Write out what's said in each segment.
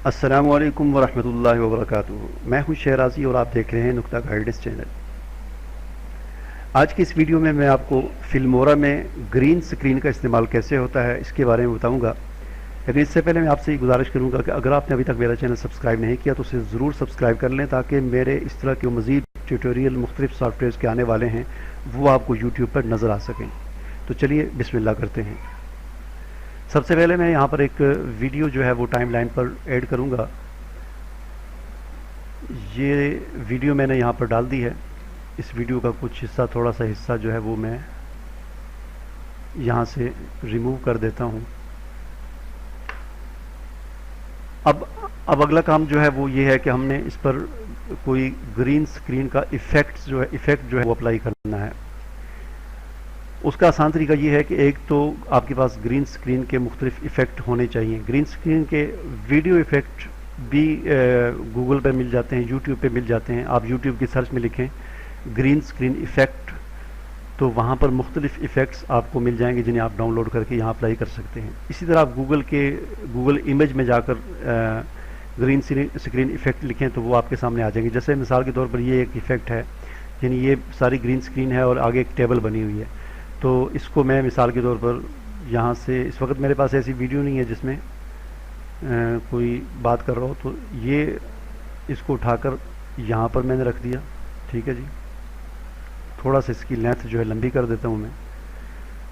अस्सलामुअलैकुम वरहमतुल्लाहि वबरकातुहू। मैं हूं शहराजी और आप देख रहे हैं नुक्ता गाइडेंस चैनल। आज की इस वीडियो में मैं आपको फिल्मोरा में ग्रीन स्क्रीन का इस्तेमाल कैसे होता है इसके बारे में बताऊंगा। लेकिन इससे पहले मैं आपसे गुजारिश करूंगा कि अगर आपने अभी तक मेरा चैनल सब्सक्राइब नहीं किया तो उसे ज़रूर सब्सक्राइब कर लें, ताकि मेरे इस तरह के मज़ीद ट्यूटोरियल मुख्तलिफ सॉफ्टवेयर के आने वाले हैं वो आपको यूट्यूब पर नज़र आ सकें। तो चलिए बिस्मिल्लाह करते हैं। सबसे पहले मैं यहाँ पर एक वीडियो जो है वो टाइम लाइन पर ऐड करूँगा। ये वीडियो मैंने यहाँ पर डाल दी है। इस वीडियो का कुछ हिस्सा, थोड़ा सा हिस्सा जो है वो मैं यहाँ से रिमूव कर देता हूँ। अब अगला काम जो है वो ये है कि हमने इस पर कोई ग्रीन स्क्रीन का इफेक्ट जो है वो अप्लाई करना है। उसका आसान तरीका ये है कि एक तो आपके पास ग्रीन स्क्रीन के मुख्तलिफ इफ़ेक्ट होने चाहिए। ग्रीन स्क्रीन के वीडियो इफ़ेक्ट भी गूगल पे मिल जाते हैं, यूट्यूब पे मिल जाते हैं। आप यूट्यूब की सर्च में लिखें ग्रीन स्क्रीन इफ़ेक्ट, तो वहाँ पर मुख्तलिफ इफ़ेक्ट्स आपको मिल जाएंगे जिन्हें आप डाउनलोड करके यहाँ अप्लाई कर सकते हैं। इसी तरह आप गूगल इमेज में जाकर ग्रीन स्क्रीन इफ़ेक्ट लिखें तो वो आपके सामने आ जाएंगे। जैसे मिसाल के तौर पर ये एक इफ़ेक्ट है, यानी ये सारी ग्रीन स्क्रीन है और आगे एक टेबल बनी हुई है। तो इसको मैं मिसाल के तौर पर यहाँ से, इस वक्त मेरे पास ऐसी वीडियो नहीं है जिसमें कोई बात कर रहा हो, तो ये इसको उठाकर यहाँ पर मैंने रख दिया। ठीक है जी, थोड़ा सा इसकी लेंथ जो है लंबी कर देता हूँ मैं।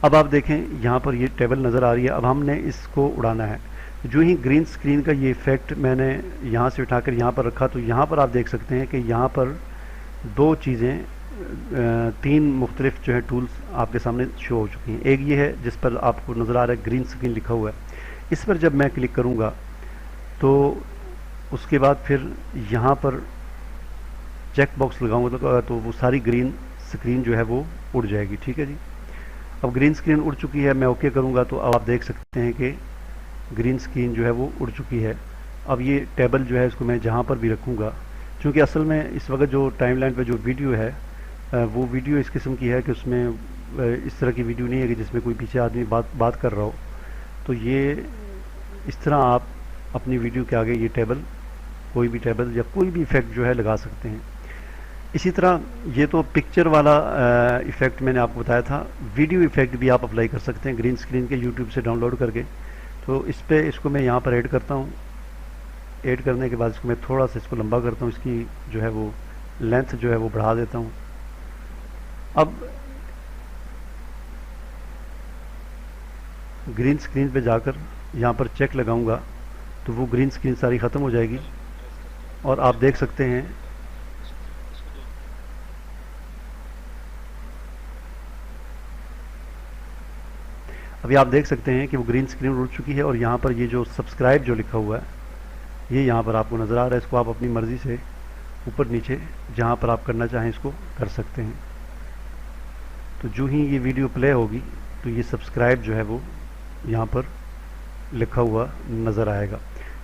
अब आप देखें यहाँ पर ये टेबल नज़र आ रही है। अब हमने इसको उड़ाना है। जो ही ग्रीन स्क्रीन का ये इफ़ेक्ट मैंने यहाँ से उठाकर यहाँ पर रखा, तो यहाँ पर आप देख सकते हैं कि यहाँ पर दो चीज़ें, तीन मुख्तलिफ जो है टूल्स आपके सामने शो हो चुकी हैं। एक ये है जिस पर आपको नज़र आ रहा है ग्रीन स्क्रीन लिखा हुआ है। इस पर जब मैं क्लिक करूँगा तो उसके बाद फिर यहाँ पर चेक बॉक्स लगाऊंगा तो वो सारी ग्रीन स्क्रीन जो है वो उड़ जाएगी। ठीक है जी, अब ग्रीन स्क्रीन उड़ चुकी है। मैं ओके करूँगा तो अब आप देख सकते हैं कि ग्रीन स्क्रीन जो है वो उड़ चुकी है। अब ये टेबल जो है इसको मैं जहाँ पर भी रखूँगा, क्योंकि असल में इस वक्त जो टाइमलाइन पे जो वीडियो है वो वीडियो इस किस्म की है कि उसमें इस तरह की वीडियो नहीं है कि जिसमें कोई पीछे आदमी बात कर रहा हो। तो ये इस तरह आप अपनी वीडियो के आगे ये टेबल, कोई भी टेबल या कोई भी इफ़ेक्ट जो है लगा सकते हैं। इसी तरह ये तो पिक्चर वाला इफ़ेक्ट मैंने आपको बताया था। वीडियो इफ़ेक्ट भी आप अप्लाई कर सकते हैं ग्रीन स्क्रीन के यूट्यूब से डाउनलोड करके। तो इसको मैं यहाँ पर ऐड करता हूँ। ऐड करने के बाद इसको मैं थोड़ा सा इसको लंबा करता हूँ, इसकी जो है वो लेंथ जो है वो बढ़ा देता हूँ। अब ग्रीन स्क्रीन पे जाकर यहाँ पर चेक लगाऊंगा तो वो ग्रीन स्क्रीन सारी ख़त्म हो जाएगी और आप देख सकते हैं अभी आप देख सकते हैं कि वो ग्रीन स्क्रीन उड़ चुकी है। और यहाँ पर ये जो सब्सक्राइब जो लिखा हुआ है ये यहाँ पर आपको नज़र आ रहा है। इसको आप अपनी मर्ज़ी से ऊपर नीचे जहाँ पर आप करना चाहें इसको कर सकते हैं। तो जो ही ये वीडियो प्ले होगी तो ये सब्सक्राइब जो है वो यहाँ पर लिखा हुआ नज़र आएगा।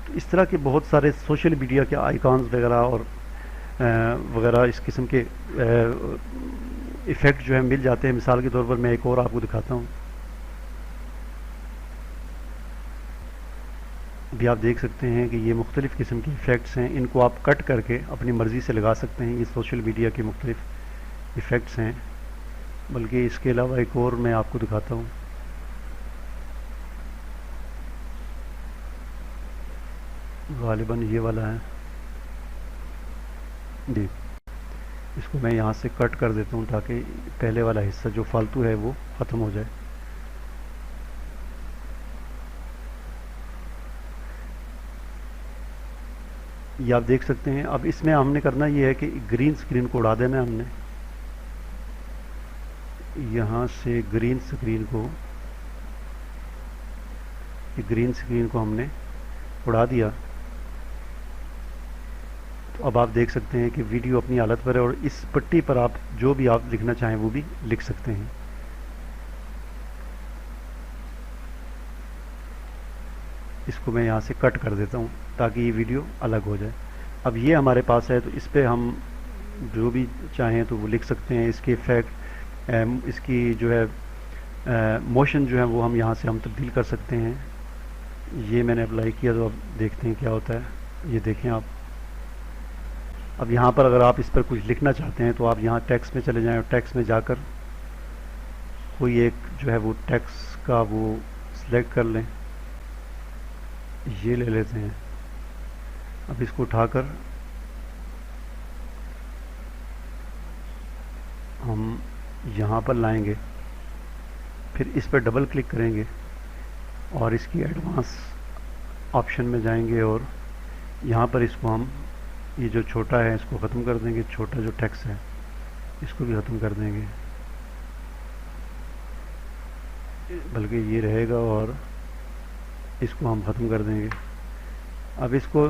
तो इस तरह के बहुत सारे सोशल मीडिया के आइकॉन्स वगैरह और वगैरह इस किस्म के इफ़ेक्ट जो है मिल जाते हैं। मिसाल के तौर पर मैं एक और आपको दिखाता हूँ। अभी आप देख सकते हैं कि ये मुख्तलिफ़ किस्म के इफ़ेक्ट्स हैं। इनको आप कट करके अपनी मर्ज़ी से लगा सकते हैं। ये सोशल मीडिया के मुख्तलिफ़ इफ़ेक्ट्स हैं। बल्कि इसके अलावा एक और मैं आपको दिखाता हूँ। गालिबन ये वाला है जी, इसको मैं यहाँ से कट कर देता हूँ ताकि पहले वाला हिस्सा जो फालतू है वो ख़त्म हो जाए। ये आप देख सकते हैं। अब इसमें हमने करना ये है कि ग्रीन स्क्रीन को उड़ा देना है हमने। यहाँ से ग्रीन स्क्रीन को हमने उड़ा दिया। तो अब आप देख सकते हैं कि वीडियो अपनी हालत पर है और इस पट्टी पर आप जो भी आप लिखना चाहें वो भी लिख सकते हैं। इसको मैं यहाँ से कट कर देता हूँ ताकि ये वीडियो अलग हो जाए। अब ये हमारे पास है तो इस पर हम जो भी चाहें तो वो लिख सकते हैं। इसके इफेक्ट, इसकी जो है मोशन जो है वो हम यहाँ से हम तब्दील कर सकते हैं। ये मैंने अप्लाई किया, तो अब देखते हैं क्या होता है। ये देखें आप, अब यहाँ पर अगर आप इस पर कुछ लिखना चाहते हैं तो आप यहाँ टेक्स्ट में चले जाएं और टेक्स्ट में जाकर कोई एक जो है वो टेक्स्ट का वो सिलेक्ट कर लें। ये ले लेते हैं। अब इसको उठाकर हम यहाँ पर लाएंगे, फिर इस पर डबल क्लिक करेंगे और इसकी एडवांस ऑप्शन में जाएंगे और यहाँ पर इसको हम, ये जो छोटा है इसको ख़त्म कर देंगे, छोटा जो टेक्स्ट है इसको भी ख़त्म कर देंगे, बल्कि ये रहेगा और इसको हम ख़त्म कर देंगे। अब इसको,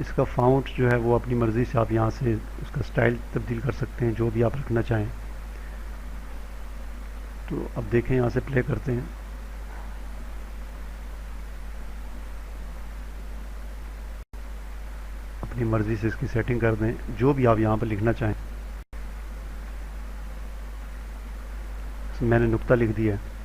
इसका फ़ॉन्ट जो है वो अपनी मर्ज़ी से आप यहाँ से उसका स्टाइल तब्दील कर सकते हैं, जो भी आप रखना चाहें। तो अब देखें, यहाँ से प्ले करते हैं। अपनी मर्ज़ी से इसकी सेटिंग कर दें, जो भी आप यहाँ पर लिखना चाहें। मैंने नुक्ता लिख दिया है।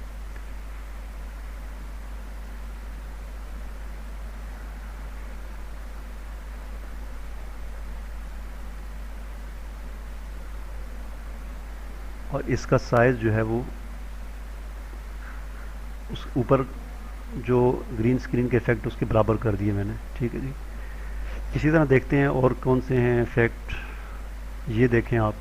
और इसका साइज़ जो है वो उस ऊपर जो ग्रीन स्क्रीन के इफ़ेक्ट उसके बराबर कर दिए मैंने। ठीक है जी। इसी तरह देखते हैं और कौन से हैं इफ़ेक्ट। ये देखें आप,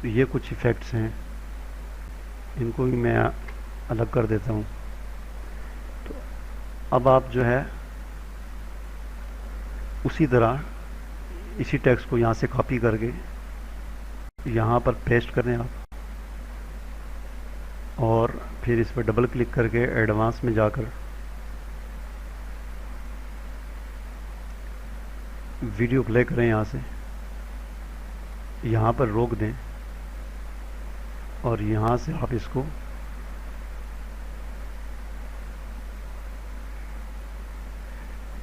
तो ये कुछ इफ़ेक्ट्स हैं, इनको भी मैं अलग कर देता हूँ। तो अब आप जो है उसी तरह इसी टेक्स्ट को यहाँ से कॉपी करके यहाँ पर पेस्ट करें आप, और फिर इस पर डबल क्लिक करके एडवांस में जाकर वीडियो प्ले करें। यहाँ से यहाँ पर रोक दें और यहाँ से आप इसको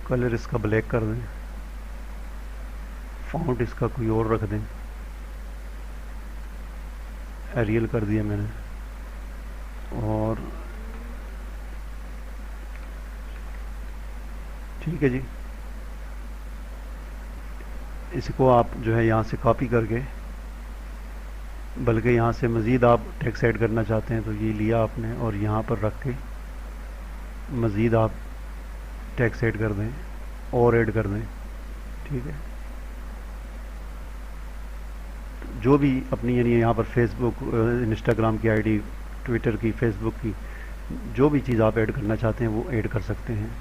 कलर इसका ब्लैक कर दें, फ़ॉन्ट इसका कोई और रख दें, एरियल कर दिया मैंने। और ठीक है जी, इसको आप जो है यहाँ से कॉपी करके, बल्कि यहाँ से मज़ीद आप टेक्स्ट ऐड करना चाहते हैं तो ये लिया आपने और यहाँ पर रख के मज़ीद आप टेक्स्ट ऐड कर दें और ऐड कर दें। ठीक है। जो भी अपनी यानी यहाँ पर फेसबुक, इंस्टाग्राम की आईडी, ट्विटर की, फेसबुक की, जो भी चीज़ आप ऐड करना चाहते हैं वो ऐड कर सकते हैं।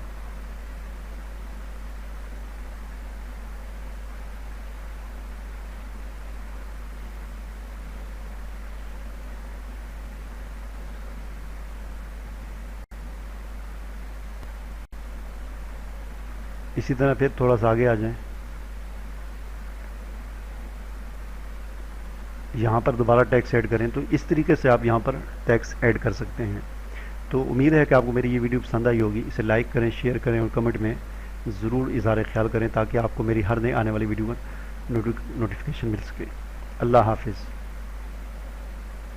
इसी तरह फिर थोड़ा सा आगे आ जाएं, यहाँ पर दोबारा टैक्स ऐड करें। तो इस तरीके से आप यहाँ पर टैक्स ऐड कर सकते हैं। तो उम्मीद है कि आपको मेरी ये वीडियो पसंद आई होगी। इसे लाइक करें, शेयर करें और कमेंट में ज़रूर इज़हार ख्याल करें ताकि आपको मेरी हर नई आने वाली वीडियो का नोटिफिकेशन मिल सके। अल्लाह हाफिज़।